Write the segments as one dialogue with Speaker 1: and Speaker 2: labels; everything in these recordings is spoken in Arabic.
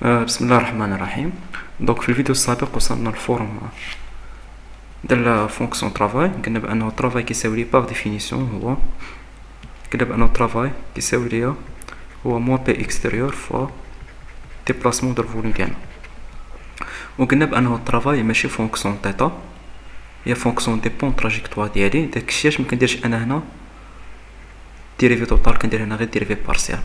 Speaker 1: بسم الله الرحمن الرحيم. دونك في الفيديو السابق وصلنا للفورم ديال فونكسيون طرافاي. قلنا بانه طرافاي كيساوي لي باغ ديفينيسيون هو قلنا بانه طرافاي كيساوي ليا هو موان بي اكستيريور فوا ديبلاسمون ديال الفوليوم ديالنا. وقلنا بانه الطرافاي ماشي فونكسيون تيتا، هي فونكسيون ديبون تراجيكتوار ديالي. داكشي علاش مكنديرش انا هنا ديريفي توتال، كندير هنا غير ديريفي بارسيال.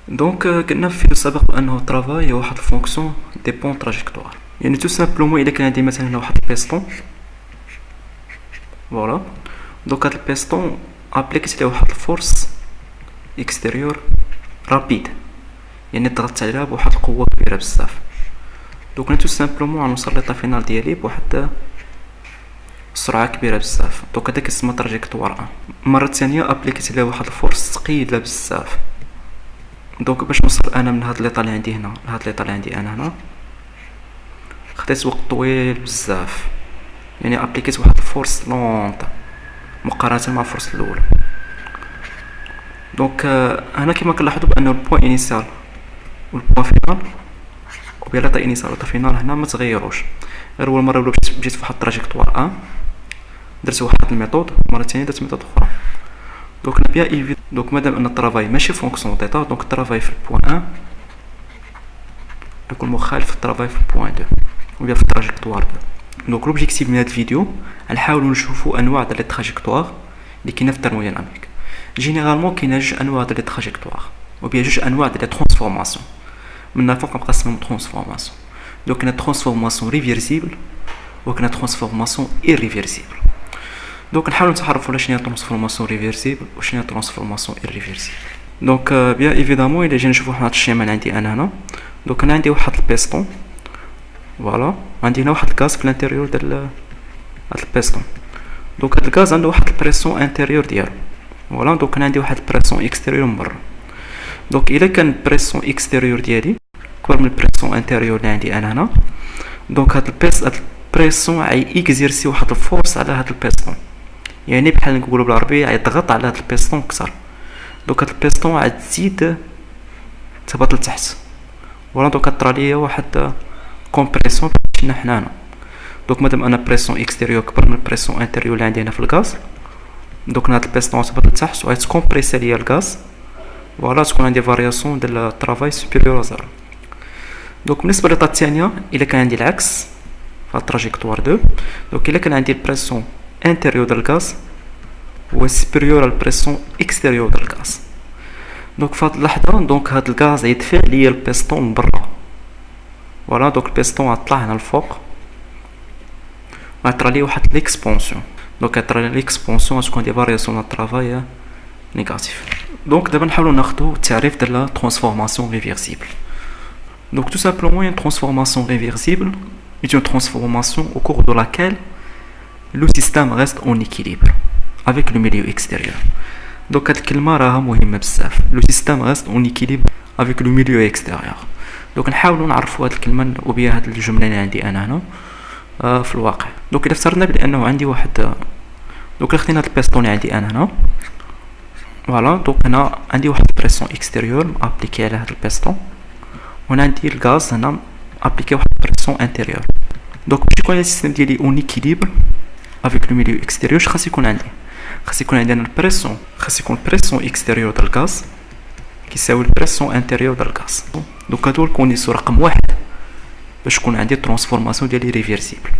Speaker 1: دونك قلنا في الفيديو السابق بانه الطرافاي هي واحد الفونكسيون ديبون تراجيكتوار، يعني تو سامبلومون الا كان عندي مثلا هنا واحد البيستون فوالا. دونك هاد البيستون ابليكيت ليه واحد الفورس اكستيريور رابيد، يعني ضغطت عليها بواحد القوه كبيره بزاف. دونك انا تو سامبلومون غنوصل ليطا فينال ديالي بواحد السرعه كبيره بزاف. دونك هذا كيسمى تراجيكتوار. المره الثانيه ابليكيت ليه واحد الفورس ثقيله بزاف. دونك باش نوصل انا من هاد ليطا اللي عندي هنا لهاد ليطا اللي عندي انا هنا خديت وقت طويل بزاف، يعني ابليكيت واحد الفورس لونط مقارنه مع الفورس الاولى. دونك هنا كما كنلاحظوا بانه البوين انيسيال والبوين فينال وبيا ليطا انيسيال وليطا فينال هنا ما تغيروش، غير هو المره الاولى جيت في واحد التراجيكتوار درت واحد الميثود، المره الثانيه درت ميثود اخرى. دونك انا بيان ايفيد. دونك مادام ان الطرافاي ماشي فونكسيون تيتا، دونك الطرافاي في البوين 1 يكون مخالف الطرافاي في البوين 2 وبيا في التراجيكتوار 2. دونك لوبجيكتيف من هذا الفيديو غنحاولوا نشوفوا انواع ديال لي تراجيكتوار اللي كاينه في الثيرموديناميك. جينيرالمون كاينه جوج انواع ديال لي تراجيكتوار وبيا جوج انواع ديال لي ترانسفورماسيون. من الفوق نقسمهم ترانسفورماسيون. دونك كاينه ترانسفورماسيون ريفيرسيبل وكاينه ترانسفورماسيون ايريفيرسيبل. دونك نحاولوا نتعرفوا على شنو هي ترانسفورماسيون ريفيرسيبل وشنو هي ترانسفورماسيون ايريفيرسيبل. دونك بيان ايفيدامون الا جينا نشوفوا واحد الشيما عندي انا هنا. دونك انا عندي واحد البيستون فوالا، عندي هنا واحد الغاز في الانتيريور ديال هاد البيستون. دونك هاد الغاز عنده واحد البريسيون انتيريور ديالو فوالا. دونك انا عندي واحد البريسيون اكستيريور من برا. دونك الا كان البريسيون اكستيريور ديالي كبر من البريسيون انتيريور اللي عندي انا هنا، دونك هاد البريسيون اكزيرسي واحد الفورس على هاد البيستون، يعني بحال نقولوا بالعربي يضغط على هاد البيستون كثر. دونك هاد البيستون عاد تزيد تهبط لتحت فوالا. دونك طرا ليا واحد كومبريسيون باش حنا هنا. دونك مادام انا بريسيون اكستيريور كبر من البريسيون انتيريور اللي عندي هنا في الغاز، دونك هاد البيستون تهبط لتحت وغتكومبريسي ليا الغاز فوالا. تكون عندي فارياسيون ديال الطرافاي سوبيريور زيرو. دونك بالنسبه للطا الثانيه الا كان عندي العكس في التراجيكتوار 2، دونك الا كان عندي البريسيون انتيريور ديال الغاز هو سوبيريور على البريسيون اكستيريور ديال الغاز. دونك في هاد اللحظه دونك هاد الغاز يدفع ليا البيستون من برا فوالا. دونك البيستون غطلع هنا الفوق غطرا لي واحد ليكسبونسيون. دونك غطرا لي ليكسبونسيون غتكون دي فارياسيون ديال الطرافاي نيجاتيف. دونك دابا نحاولوا ناخذوا التعريف ديال لا ترانسفورماسيون ريفيرسيبل. Donc tout simplement une transformation réversible est une transformation au cours de laquelle le système reste en équilibre avec le milieu extérieur. Donc cette كلمة راها مهمة بزاف. Le système reste en équilibre avec le milieu extérieur. Donc نحاولوا نعرفوا هاد الكلمة وبيا هاد الجملة اللي عندي أنا هنا في الواقع. donc إذا افترضنا بأنه عندي واحد donc خدينا هاد البيستون اللي عندي أنا هنا فوالا. donc هنا عندي واحد بريسيون اكستيريور ابليكي على هاد البيستون، وهنا عندي الغاز هنا ابليكي واحد بريسيون انتيريور. دونك باش يكون السيستم ديالي اون اكيليبر افيك لو ميليو اكستيريور خاص يكون عندي انا البريسيون، خاص يكون البريسيون اكستيريور ديال الغاز كيساوي البريسيون انتيريور ديال الغاز. دونك هادو الكونديسيون رقم واحد باش يكون عندي ترانسفورماسيون ديالي ريفيرسيبل.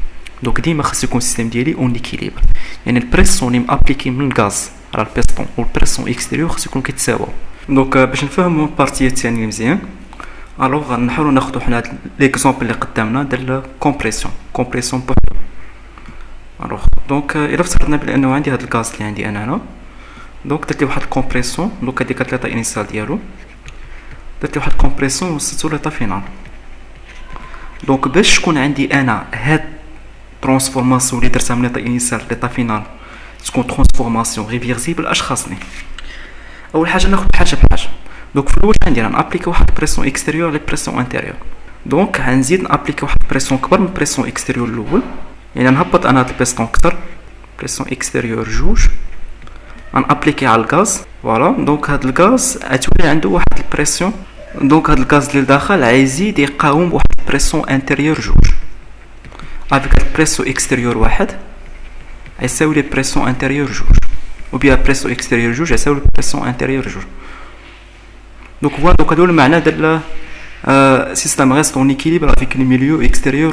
Speaker 1: دونك ديما خاص يكون السيستم ديالي اون اكيليبر، يعني البريسيون اللي مابليكي من الغاز على البيستون والبريسيون اكستيريور خاص يكون كيتساواو. دونك باش نفهموا البارتيه الثانيه مزيان الوغ نحاولوا ناخذوا حنا ليكزامبل اللي قدامنا ديال كومبريسيون بوحدو. الوغ دونك الا افترضنا بانه عندي هذا الغاز اللي عندي انا هنا، دونك درت لي واحد الكومبريسيون. دونك هذيك كانت ليطا انيسيال ديالو، درت لي واحد الكومبريسيون وصلتو ليطا فينال. دونك باش تكون عندي انا هاد ترانسفورماسيون اللي درتها من ليطا انيسيال ليطا فينال تكون ترانسفورماسيون ريفيرسيبل، اش خاصني؟ اول حاجه ناخذ حاجه بحاجه. دونك في الاول غندير نابليكي واحد بريسيون اكستيريور على بريسيون انتيريور. دونك غنزيد نابليكي واحد بريسيون كبر من بريسيون اكستيريور الاول، يعني نهبط انا هاد البيستون كثر بريسيون اكستيريور جوج غنابليكي على الغاز فوالا. دونك هاد الغاز غتولي عنده واحد البريسيون دونك هاد الغاز اللي لداخل عايزيد يقاوم بواحد البريسيون انتيريور جوج افيك البريسيون اكستيريور واحد يساوي لي بريسيون انتيريور جوج ou bien بريسيون اكستيريور جوج يساوي بريسيون انتيريور جوج. دونك فوالا دونك هادو المعنى ديال système reste en équilibre avec le milieu extérieur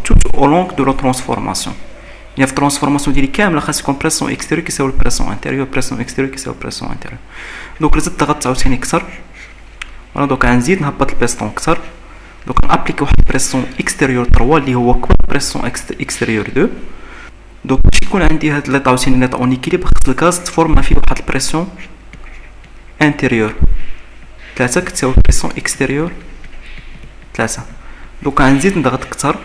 Speaker 1: tout au long de la transformation. Il y a une transformation ديالي كامله خاص يكون بريسيون اكستيريور كيساوي بريسيون انتيريور بريسيون اكستيريور كيساوي بريسيون انتيريور. دونك لازم الضغط عاوتاني كثر فوالا دونك غنزيد نهبط البيستون كثر دونك نابليكي واحد البريسيون اكستيريور 3 اللي هو كبر بريسيون اكستيريور 2. دونك باش يكون عندي هاد ليطا عاوتاني ليطا اون ايكيليبر خاص الغاز تفورما فيه واحد البريسيون انتيريور 3 كتساوي بريسيون اكستيريور 3. دونك غنزيد نضغط كثر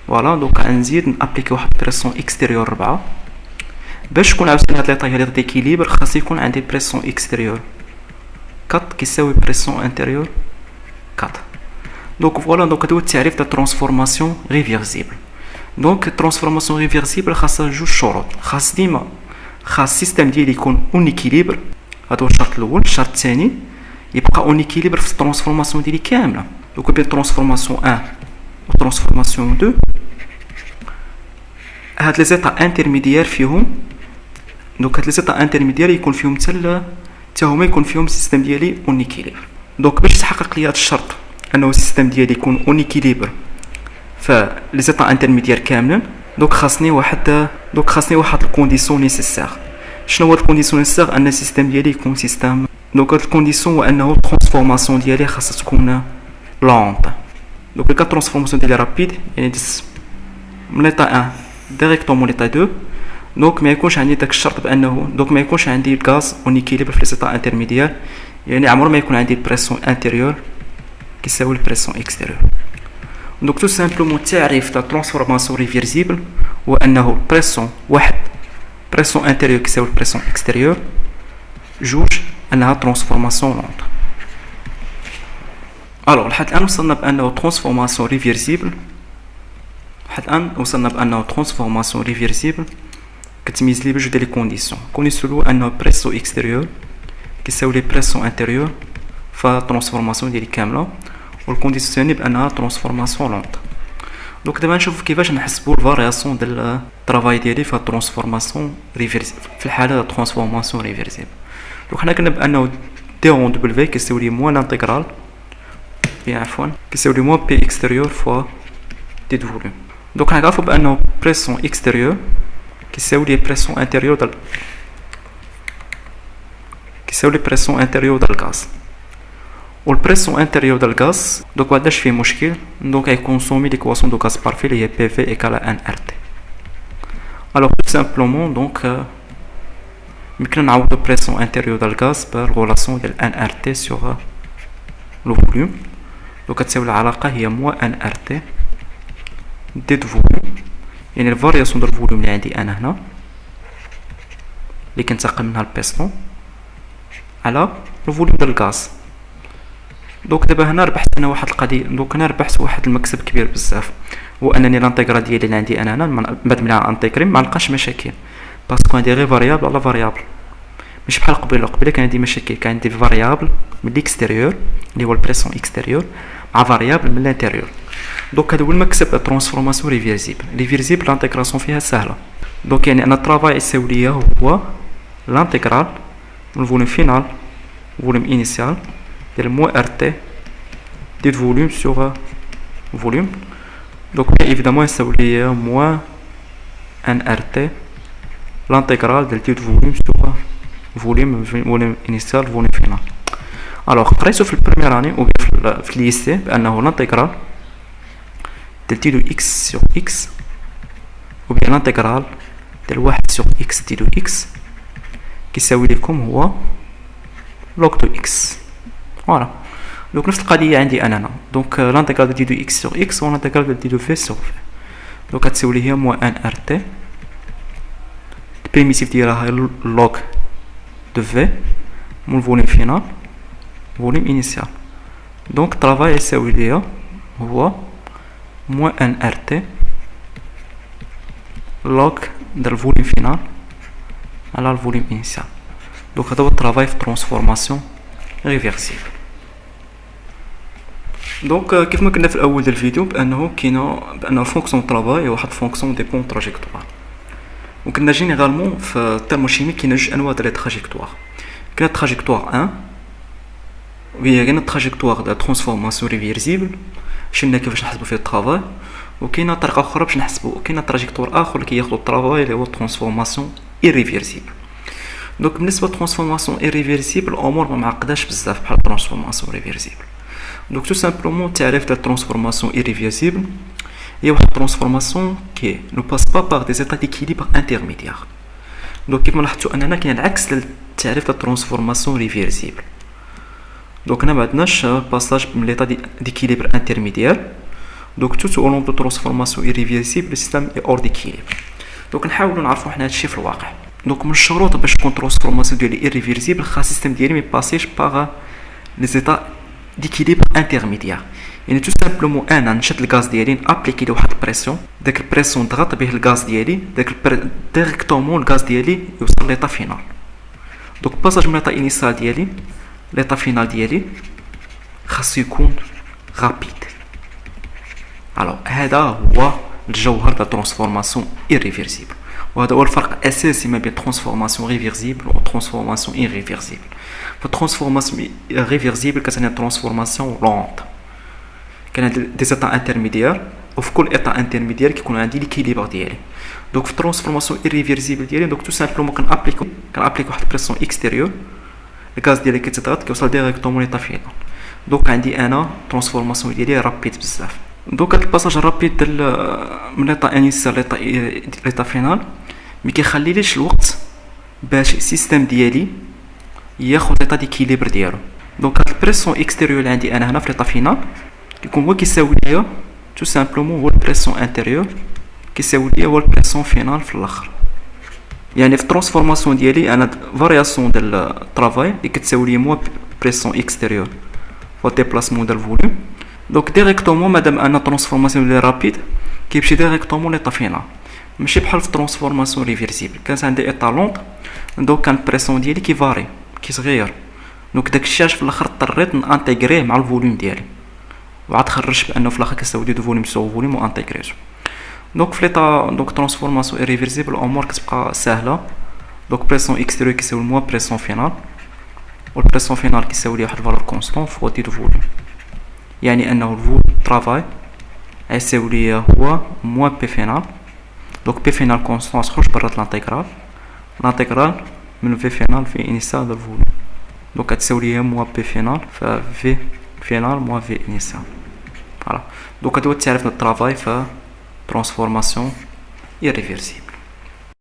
Speaker 1: فوالا دونك غنزيد نابليكي واحد بريسيون اكستيريور 4 باش تكون عاوتاني هاد ليطا هي ليطا ديكيليبر خاص يكون عندي بريسيون اكستيريور 4 كيساوي بريسيون انتيريور 4. دونك فوالا دونك هادو هو التعريف تاع ترانسفورماسيون ريفيرسيبل. دونك الترانسفورماسيون ريفيرسيبل خاصها جوج شروط خاص ديما خاص السيستم ديالي يكون اون ايكيليبر هذا هو الشرط الاول. الشرط الثاني يبقى اون ايكيليبر في الترانسفورماسيون ديالي كامله. دونك بين ترانسفورماسيون 1 و ترانسفورماسيون 2 هاد لي زيتا انترميديير فيهم دونك هاد لي زيتا انترميديير يكون فيهم حتى هما يكون فيهم السيستم ديالي اون ايكيليبر. دونك باش تحقق لي هاد الشرط انه السيستم ديالي يكون اون ايكيليبر ف لي زيتا انترميديير كاملين دونك خاصني واحد الكونديسيون نيسيسير. شنو هو الكونديسيون نيسيسير؟ ان السيستم ديالي يكون سيستم دونك هاد الكونديسيون هو انه الترانسفورماسيون ديالي خاصها تكون لونط. دونك كا ترانسفورماسيون ديالي رابيد يعني دز من ليطا 1 ديريكتومون ليطا 2 دونك ما يكونش عندي داك الشرط بانه دونك ما يكونش عندي الغاز اون ايكيليبر في لي زيتا انترميديير يعني عمر ما يكون عندي البريسيون انتيريور كيساوي البريسيون اكستيريور. دونك تو سامبلومون التعريف تاع ترانسفورماسيون ريفيرسيبل هو انه بريسيون واحد بريسيون انتيريور كيساوي بريسيون اكستيريور جوج انها ترانسفورماسيون لونط. الوغ لحد الان وصلنا بانه ترانسفورماسيون ريفيرسيبل كتميز لي بجوج ديال لي كونديسيون. كونديسيون الاولى انه بريسيون اكستيريور كيساوي لي بريسيون انتيريور فالترانسفورماسيون ديالي كامله والكونديسيون الثاني بانها ترانسفورماسيون لونط. دونك دابا نشوف كيفاش نحسبوا الفارياسيون ديال الترافاي ديالي في الترانسفورماسيون ريفيرسيبل في الحاله ديال الترانسفورماسيون ريفيرسيبل. دونك حنا قلنا بانه دي اون دبليو كيساوي لي موان لانتيغرال كيساوي لي موان بي اكستيريور فوا دي دو فوليوم. دونك نعرفوا بانه بريسيون اكستيريور كيساوي لي بريسيون انتيريور ديال الغاز والبريسيون انتيريور ديال الغاز دونك ماعندناش فيه مشكل دونك غيكونسومي ليكواسيون دو غاز بارفي اللي هي بي في ايكال ان ار تي. الوغ tout simplement دونك يمكن نعوضو بريسيون انتيريور ديال الغاز بالغولاسيون ديال ان ار تي سور لو فوليوم. دونك كتساوي العلاقه هي موان ان ار تي دي دو فوليوم يعني الفارياسيون ديال الفوليوم اللي عندي انا هنا اللي كنتقل منها البيستون على الفوليوم ديال الغاز. دونك دابا هنا ربحت انا واحد القضيه دونك انا ربحت واحد المكسب كبير بزاف هو انني لانتيغرال ديالي اللي عندي انا هنا بعد ملي انتيغري ما نلقاش مشاكل باسكو عندي غير فاريابل على فاريابل مش بحال قبيله كان عندي مشاكل كان عندي فاريابل من الاكستيريور اللي هو البريسيون اكستيريور مع فاريابل من الانتيريور. دونك هذا هو المكسب الترانسفورماسيون ريفيرسيبل لانتيغراسيون فيها سهله. دونك يعني انا الترافاي يساوي ليا هو لانتيغرال من الفوليوم فينال فوليوم انيسيال ديال موان ار تي دي فوليوم سور فوليوم. دونك ايفيدامون يساوي ليا موان ان ار تي لانتيغرال ديال دي فوليوم سور فوليوم انيسيال فوليوم فينال. الوغ قريتو في البريمير اني او في الليسي بانه لانتيغرال ديال تي دو اكس سور اكس او بيان لانتيغرال ديال واحد سور اكس تي دو اكس كيساوي لكم هو لوغ دو اكس. فوالا دونك نفس القضيه عندي انا هنا دونك لانتيغرال ديال دي دو اكس سور اكس و لانتيغرال ديال دي دو في سور في دونك غتساوي لي هي موان ان ار تي البريميتيف ديالها هي لوغ دو في مول الفوليوم فينال فوليوم انيسيال. دونك الترافاي يساوي ليا هو موان ان ار تي لوغ ديال الفوليوم فينال على الفوليوم انيسيال. دونك هذا هو الترافاي في الترانسفورماسيون ريفيرسيبل. دونك كيف ما قلنا في الاول ديال الفيديو بانه فونكسيون طرافاي هي واحد فونكسيون ديبون تراجيكتوار. وكنا جينيرالمون في الترموشيمي كاين جوج انواع ديال لي تراجيكتوار. كاين تراجيكتوار 1 وهي كاين تراجيكتوار ديال ترانسفورماسيون ريفيرسيبل شفنا كيفاش نحسبوا فيه الطرافاي. وكاينه طريقه اخرى باش نحسبوا، كاينه تراجيكتوار اخر اللي كياخذوا الطرافاي اللي هو ترانسفورماسيون ايريفيرسيبل. دونك بالنسبه للترانسفورماسيون ايريفيرسيبل الامور ما معقداش بزاف بحال الترانسفورماسيون ريفيرسيبل. دونك تو سامبلومون التعريف ديال الترانسفورماسيون ايريفيرسيبل هي واحد الترانسفورماسيون كي نو باس با بار دي زيتا ديكيليبر انترميديير. دونك كيف ما لاحظتوا اننا كاين العكس للتعريف ديال الترانسفورماسيون ريفيرسيبل. دونك هنا ما عندناش باساج من ليطا ديكيليبر انترميديير. دونك تو اون دو ترانسفورماسيون ايريفيرسيبل سيستم اي اور ديكيليبر. دونك نحاولوا نعرفوا حنا هادشي في الواقع. دونك من الشروط باش تكون ترانسفورماسيون ديالي ايريفيرسيبل خاص السيستم ديالي ما يباسيش باغ لي زيتا ديكيليبر انترميديير. يعني تو سامبلومون انا نشد الغاز ديالي نابليكي له واحد البريسيون، داك البريسيون ضغط به الغاز ديالي، ديريكتومون الغاز ديالي يوصل ليطا فينال. دونك باساج من ليطا انيسيال ديالي ليطا فينال ديالي خاصو يكون رابيد. الوغ هذا هو الجوهر ديال الترانسفورماسيون ايريفيرسيبل، وهذا هو الفرق الاساسي ما بين ترانسفورماسيون ريفيرسيبل و ترانسفورماسيون ايريفيرسيبل. فالترانسفورماسيون ريفيرسيبل كتعني ترانسفورماسيون لونط، كاين دي زيتا انترميديير وفي كل ايطا انترميديير كيكون عندي ليكيليبر ديالي. دونك في الترانسفورماسيون ايريفيرسيبل ديالي دونك تو سامبلومون كنابليكو واحد بريسيون اكستيريور، الغاز ديالي كيتضغط كيوصل ديريكتومون ليطا فينال. دونك عندي انا ترانسفورماسيون ديالي رابيد بزاف. دونك هاد الباساج الرابيد من ليطا انيسيال ليطا فينال مي كيخليليش الوقت باش السيستم ديالي ياخذ ليطا ديكيليبر ديالو. دونك هاد البريسيون اكستيريور اللي عندي انا هنا في ليطا فينال كيكون هو كيساوي ليا تو سامبلومون هو البريسيون انتيريور كيساوي ليا هو البريسيون فينال في الاخر. يعني في الترانسفورماسيون ديالي انا فارياسيون ديال الطرافاي اللي كتساوي لي موا بريسيون اكستيريور و ديبلاسمون ديال الفوليوم. دونك ديريكتومون مادام ان ترانسفورماسيون ديالي رابيد كيمشي ديريكتومون ليطا فينال، ماشي بحال في الترانسفورماسيون ريفيرسيبل كانت عندي ايطا لونط. دونك كان البريسيون ديالي كيفاري كيتغير. دونك داكشي علاش في الاخر اضطريت نانتيغريه مع الفوليوم ديالي وعاد خرجت بانه في الاخر كيساوي دو فوليوم سو فوليوم و انتيغريتو. دونك في ليطا دونك ترانسفورماسيون ريفيرسيبل الامور كتبقى ساهله. دونك بريسيون اكستيريور كيساوي موا بريسيون فينال، والبريسيون فينال كيساوي لي واحد الفالور كونستون فوا دي دو فوليوم، يعني انه الفول طرافاي يساوي لي هو موا بي فينال. دونك بي فينال كونستون تخرج برا الانتيغرال من في فينال في انيسيال ديال الفوليوم. دونك كتساوي لي موا بي فينال في فينال موا في انيسيال. فوالا دونك هذا هو التعريف ديال الطرافاي في ترانسفورماسيون ايريفيرسيبل.